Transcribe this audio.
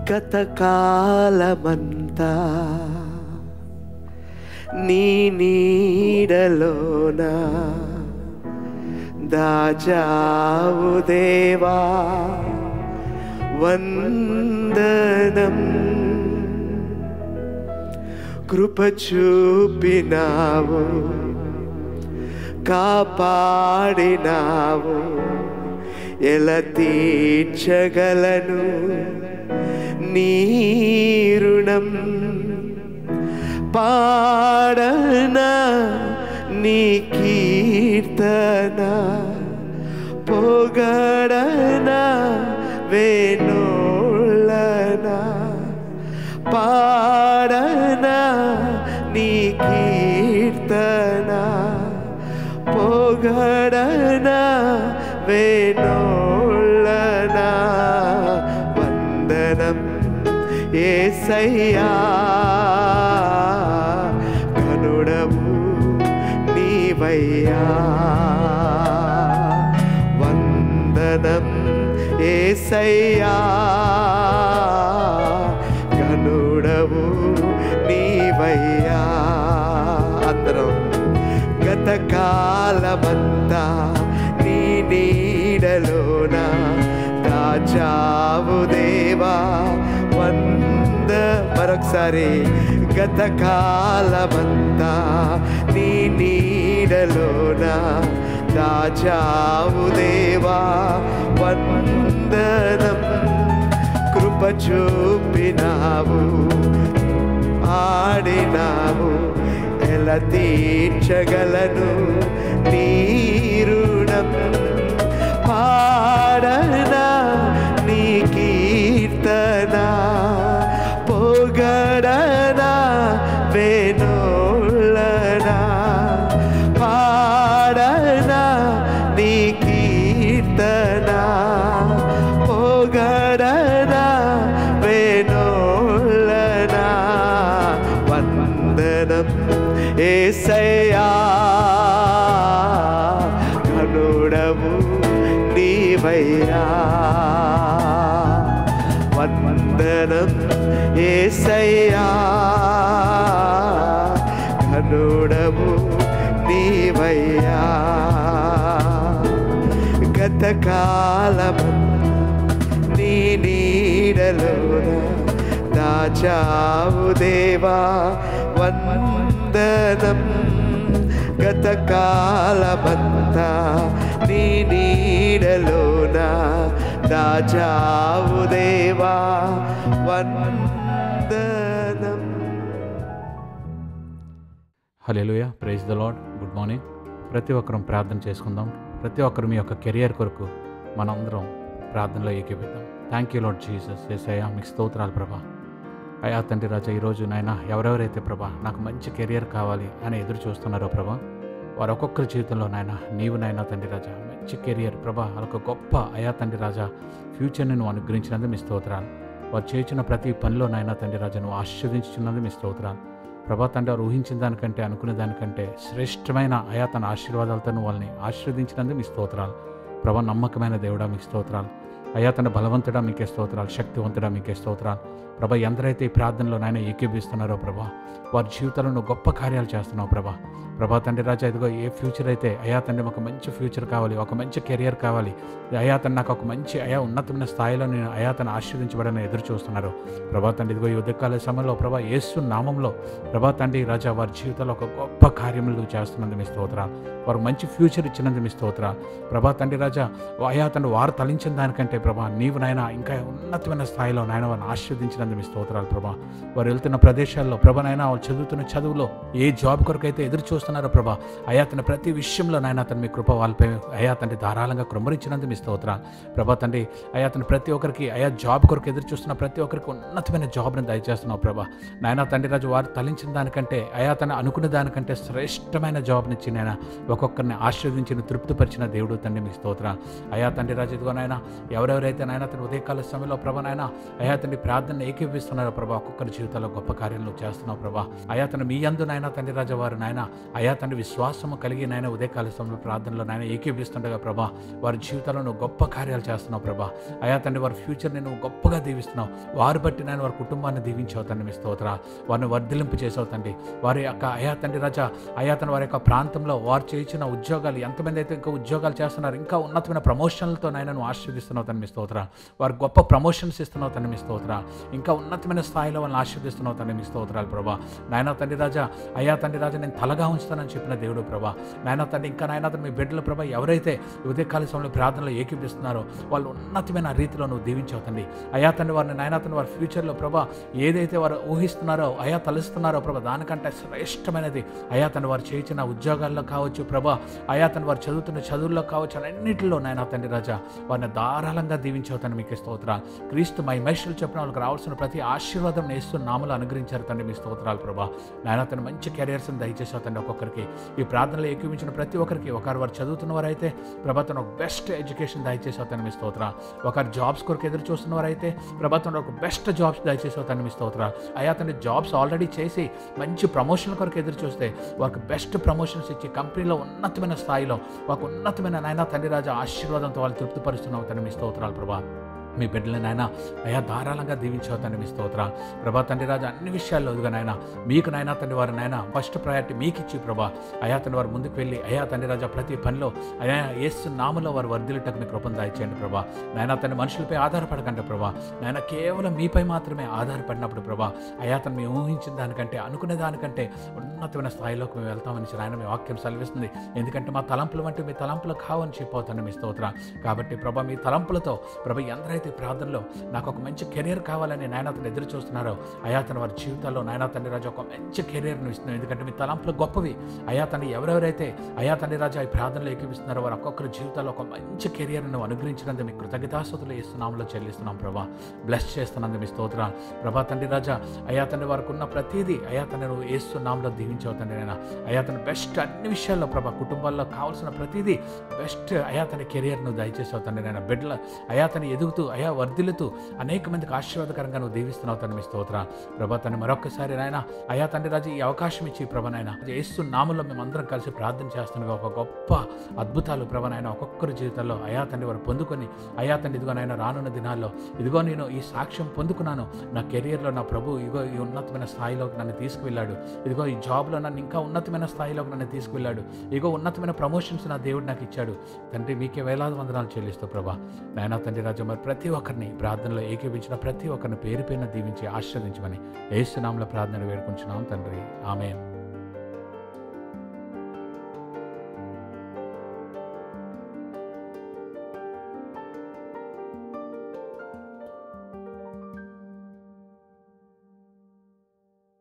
గతకాలమంతా నీ నీడలోన దాచావు దేవా వందనం. కృప చూపినావు, కాపాడినావు, ఎలా తీర్చగలను నీ రుణం. పాడనా నీ కీర్తన, పొగడనా వేణోళ్ళనా. పాడనా నీ కీర్తన, పొగడనా వేణోళ్ళనా. వందనం యేసయ్యా, ఘనుడవు నీవయ్యా. వందనం యేసయ్యా, ఘనుడవు నీవయ్యా. అందరం గతకాలమంతా నీ నీడలోన దాచావు దేవా మరొకసారి. గతకాలమంతా నీ నీడలోన దాచావు దేవా వందనం. కృప చూపినావు, ఆడినావు, ఎలా తీర్చగలను నీ రుణం. పాడనా నీ కీర్తన, పొగడనా వేణోళ్ళనా. పాడనా నీ కీర్తన, పొగడనా వేణోళ్ళనా. వందనం యేసయ్యా, ఘనుడవు నీవయ్యా. వందనం యేసయ్యా, ఘనుడవు నీవయ్యా. గతకాలమంతా నీ నీడలోన దాచావు దేవా వందనం. గతకాలమంతా నీ నీడలోన దాచావు దేవా వందనం. Hallelujah, praise the Lord. Good morning. ప్రతి ఒక్కరం ప్రార్థన చేసుకుందాం. ప్రతి ఒక్కరు మీ యొక్క కెరియర్ కొరకు మనందరం ప్రార్థనలో ఏకీపిద్దాం. Thank you Lord Jesus. యేసయ్యా మీకు స్తోత్రాలు ప్రభా. అయ్యా తండ్రి రాజా, ఈరోజు నాయన ఎవరెవరైతే ప్రభా నాకు మంచి కెరియర్ కావాలి అని ఎదురు చూస్తున్నారో ప్రభా, వారు ఒక్కొక్కరి జీవితంలో నాయన నీవు నాయన తండ్రి రాజా మంచి కెరియర్ ప్రభా, వాళ్ళొక గొప్ప అయ్యా తండ్రి రాజా ఫ్యూచర్ని నువ్వు అనుగ్రహించినందుకు మీ స్తోత్రాలు. వారు చేసిన ప్రతి పనిలో నాయన తండ్రి రాజా నువ్వు ఆశీర్వదించుతున్నందుకు మీ స్తోత్రాలు ప్రభా. తండ్రి వారు ఊహించిన దానికంటే అనుకునే దానికంటే శ్రేష్టమైన అయా తన ఆశీర్వాదాలతో నువ్వు వాళ్ళని ఆశీర్వదించినందుకు మీ స్తోత్రాలు ప్రభా. నమ్మకమైన దేవుడా మీకు స్తోత్రాలు అయ్యా. తన బలవంతుడా మీకే స్తోత్రాలు, శక్తివంతుడా మీకే స్తోత్రాలు ప్రభా. ఎందరైతే ఈ ప్రార్థనలో నాయన ఏకీభిస్తున్నారో ప్రభా, వారి జీవితాలను గొప్ప కార్యాలు చేస్తున్నావు ప్రభా. ప్రభా తండ్రి రాజా, ఇదిగో ఏ ఫ్యూచర్ అయితే అయ్యా తండ్రి ఒక మంచి ఫ్యూచర్ కావాలి, ఒక మంచి కెరియర్ కావాలి, అయ్యా తను నాకు ఒక మంచి అయా ఉన్నతమైన స్థాయిలో నేను అయా తను ఆశీర్వించబడని ఎదురు చూస్తున్నారు ప్రభా తండ్రి. ఇదిగో ఈ ఉదయకాల సమయంలో ప్రభా యేసు నామంలో ప్రభా తండ్రి రాజా వారి జీవితంలో ఒక గొప్ప కార్యములు చేస్తున్నందుకు మీ స్తోత్రాలు. వారు మంచి ఫ్యూచర్ ఇచ్చినందుకు మీ స్తోత్రాలు ప్రభా తండ్రి రాజా. అయా తండ్రి వారు తలించిన దానికంటే ప్రభా నీవు నాయన ఇంకా ఉన్నతమైన స్థాయిలో నాయన వారిని ఆశీర్వదించినందుకు మీ స్తోత్రాలు ప్రభా. వారు వెళ్తున్న ప్రదేశాల్లో ప్రభా నాయన వాళ్ళు చదువుతున్న చదువులో ఏ జాబ్ కొరకు అయితే ఎదురు చూస్తున్నారో ప్రభా, అయా తన ప్రతి విషయంలో నాయన తను మీ కృప వాళ్ళపై అయా తండ్రి ధారాళంగా కృమ్మరించినందుకు మీ స్తోత్రాలు ప్రభా తండ్రి. అయా తను ప్రతి ఒక్కరికి అయా జాబ్ కొరకు ఎదురు చూస్తున్న ప్రతి ఒక్కరికి ఉన్నతమైన జాబ్ని దయచేస్తున్నావు ప్రభా. నాయన తండ్రి రాజు వారు తలించిన దానికంటే అయా తను అనుకున్న దానికంటే శ్రేష్టమైన జాబ్నిచ్చి నాయన ఒక్కొక్కరిని ఆశీర్వదించిన తృప్తిపరిచిన దేవుడు తండ్రి మీ స్తోత్రాలు అయా తండ్రి రాజు. ఇదిగో నాయన ఎవరెవరు ఎవరెవరైతే నాయన తండ్రి ఉదయకాల సమయంలో ప్రభా నాయన అయా తండ్రి ప్రార్థన ఏకీపిస్తున్నారో ప్రభా ఒక్కొక్కరి జీవితాల్లో గొప్ప కార్యాలు చేస్తున్నావు ప్రభా. అయా తండ్రి మీ యందు నాయన తండ్రి రాజా వారు నాయన అయా తండ్రి విశ్వాసము కలిగి నాయన ఉదయకాల సమయంలో ప్రార్థనలో నాయన ఏకీపిస్తుండగా ప్రభా వారి జీవితాల్లో నువ్వు గొప్ప కార్యాలు చేస్తున్నావు ప్రభా. అయా తండ్రి వారి ఫ్యూచర్ని నువ్వు గొప్పగా దీవిస్తున్నావు. వారు బట్టి నాయన వారి కుటుంబాన్ని దీవించావు తండ్రి మీ స్తోత్ర. వారిని వర్ధిలింపు చేసావు తండ్రి. వారి యొక్క అయా తండ్రి రాజా అయా తండ్రి వారి యొక్క ప్రాంతంలో వారు చేయించిన ఉద్యోగాలు ఎంతమంది అయితే ఇంకా ఉద్యోగాలు చేస్తున్నారు, ఇంకా ఉన్నతమైన ప్రమోషన్లతో నాయన నువ్వు ఆశీర్వదిస్తున్నావు తండ్రి మీ స్తోత్ర. వారు గొప్ప ప్రమోషన్స్ ఇస్తున్నావు తండ్రి మీ స్తోత్ర. ఇంకా ఉన్నతమైన స్థాయిలో వాళ్ళని ఆశీర్వదిస్తున్నావు తండ్రి మీ స్తోత్రాలు ప్రభా. నాయన తండ్రి రాజా అయా తండ్రి రాజా నేను తలగా ఉంచుతానని చెప్పిన దేవుడు ప్రభా. నాయన తండ్రి ఇంకా నాయన తండ్రి మీ బిడ్డల ప్రభా ఎవరైతే ఉదయకాల సమయంలో ప్రార్థనలో ఏకీపిస్తున్నారో వాళ్ళు ఉన్నతమైన రీతిలో నువ్వు దీవించావు తండ్రి. అయా తండ్రి వారిని నాయన తండ్రి వారి ఫ్యూచర్లో ప్రభా ఏదైతే వారు ఊహిస్తున్నారో అయా తలుస్తున్నారో ప్రభా దానికంటే శ్రేష్టమైనది అయా తండ్రి వారు చేయించిన ఉద్యోగాల్లో కావచ్చు ప్రభా, అయా తండ్రి వారు చదువుతున్న చదువుల్లో కావచ్చు, అన్నింటిలో నాయన తండ్రి రాజా వారిని ధారాళంగా దీవించావు తండ్రి మీకు స్తోత్రాలు. క్రీస్తు మహిమేశ్వరులు చెప్పిన వాళ్ళకి రావాల్సిన ప్రతి ఆశీర్వాదం నేస్తూ నామలు అనుగ్రహించారు తండ్రి మీ స్తోత్రాలు ప్రభా. నాయన తండ్రి మంచి కెరియర్స్ని దయచేసావు తండ్రి ఒక్కొక్కరికి. ఈ ప్రార్థనలో ఏకీవించిన ప్రతి ఒక్కరికి ఒకరు వారు చదువుతున్న వారైతే ప్రభుత్వం ఒక బెస్ట్ ఎడ్యుకేషన్ దయచేసావు తండ్రి మీ స్తోత్ర. ఒకరు జాబ్స్ కొరకు ఎదురు చూస్తున్న వారైతే ప్రభుత్వం ఒక బెస్ట్ జాబ్స్ దయచేసావు తండ్రి మీ స్తోత్ర. అయా తండ్రి జాబ్స్ ఆల్రెడీ చేసి మంచి ప్రమోషన్ కొరకు ఎదురు చూస్తే వారికి బెస్ట్ ప్రమోషన్స్ ఇచ్చి కంపెనీలో ఉన్నతమైన స్థాయిలో ఒక ఉన్నతమైన నాయన తండ్రి రాజా ఆశీర్వాదంతో వాళ్ళు తృప్తిపరుస్తున్నావు తండ్రి మీ స్తోత్రాలు ప్రభా. మీ బిడ్డలని నాయన అయా ధారాళంగా దీవించావు తండ్రి మీ స్తోత్ర. ప్రభా తండ్రి రాజా అన్ని విషయాల్లో ఎదుగా నాయన మీకు నాయన తండ్రి వారు నాయన ఫస్ట్ ప్రయారిటీ మీకు ఇచ్చి ప్రభా అయా తండ్రి వారు ముందుకు వెళ్ళి అయా తండ్రి రాజా ప్రతి పనిలో అయా యేసు నామములో వారు వర్ధిల్లుటకు మీ కృపను దయచేయండి ప్రభా. నాయన తండ్రి మనుషులపై ఆధారపడకండి ప్రభా, నాయన కేవలం మీపై మాత్రమే ఆధారపడినప్పుడు ప్రభా అయా తండ్రి మేము ఊహించిన దానికంటే అనుకునే దానికంటే ఉన్నతమైన స్థాయిలోకి మేము వెళ్తామని నాయన మీ వాక్యం సెలవిస్తుంది. ఎందుకంటే మా తలంపులు వంటి మీ తలంపులు కావని చెప్పవుతాను మీ స్తోత్ర. కాబట్టి ప్రభా మీ తలంపులతో ప్రభా ఎందరైతే ప్రార్థనలో నాకు ఒక మంచి కెరీర్ కావాలని నాయనతను ఎదురు చూస్తున్నారో అయా తన వారి జీవితాల్లో నాయన తండ్రి రాజా ఒక మంచి కెరీర్ను ఇస్తున్నాం. ఎందుకంటే మీ తలంపులు గొప్పవి. అయా తండ్రి ఎవరెవరైతే అయా తండ్రి రాజా ఈ ప్రార్థనలో ఏకీపిస్తున్నారో వారు ఒక్కొక్కరి జీవితాల్లో ఒక మంచి కెరీర్ను అనుగ్రహించినందుకు మీ కృతజ్ఞతాస్తుతులు ఇస్తున్నాంలో చెల్లిస్తున్నాం ప్రభా. బ్లెస్ చేస్తున్నందుకు మీ స్తోత్రాలు ప్రభా. తండ్రి రాజా అయా తండ్రి వారికి ఉన్న ప్రతిదీ అయా తండ్రి నువ్వు ఏస్తున్నాంలో దీవించావు తండ్రి. నేను అయా తండ్రి బెస్ట్ అన్ని విషయాల్లో ప్రభా కుటుంబాల్లో కావాల్సిన ప్రతిదీ బెస్ట్ అయా తండ్రి కెరియర్ను దయచేసావు తండ్రి. నేను బిడ్డల అయా తండ్రి ఎదుగుతూ అయా వర్ధిల్లుతూ అనేక మందికి ఆశీర్వాదకరంగా నువ్వు దీవిస్తున్నావు తండ్రి మీ స్తోత్ర. ప్రభా తండ్రి మరొకసారి నాయన అయా తండ్రి రాజు ఈ అవకాశం ఇచ్చి ప్రభా నాయన యేసు నామములో మేమందరం కలిసి ప్రార్థన చేస్తుండగా ఒక గొప్ప అద్భుతాలు ప్రభా నాయన ఒక్కొక్కరి జీవితాల్లో అయా తండ్రి వారు పొందుకొని అయా తండ్రి ఇదిగో నాయన రానున్న దినాల్లో ఇదిగో నేను ఈ సాక్ష్యం పొందుకున్నాను. నా కెరియర్లో నా ప్రభు ఇదిగో ఈ ఉన్నతమైన స్థాయిలోకి నన్ను తీసుకువెళ్ళాడు. ఇదిగో ఈ జాబ్లో నన్ను ఇంకా ఉన్నతమైన స్థాయిలోకి నన్ను తీసుకువెళ్ళాడు. ఇదిగో ఉన్నతమైన ప్రమోషన్స్ నా దేవుడు నాకు ఇచ్చాడు. తండ్రి మీకే వేలాది వందనాలు చెల్లిస్తూ ప్రభా నాయన తండ్రి రాజు మరి ప్రతి ఒక్కరిని ప్రార్థనలో ఏకీపించిన ప్రతి ఒక్కరిని పేరు పేరున దీవించి ఆశీర్వదించమని యేసు నామములో ప్రార్థన వేడుకుంటున్నాం తండ్రి. ఆమేన్.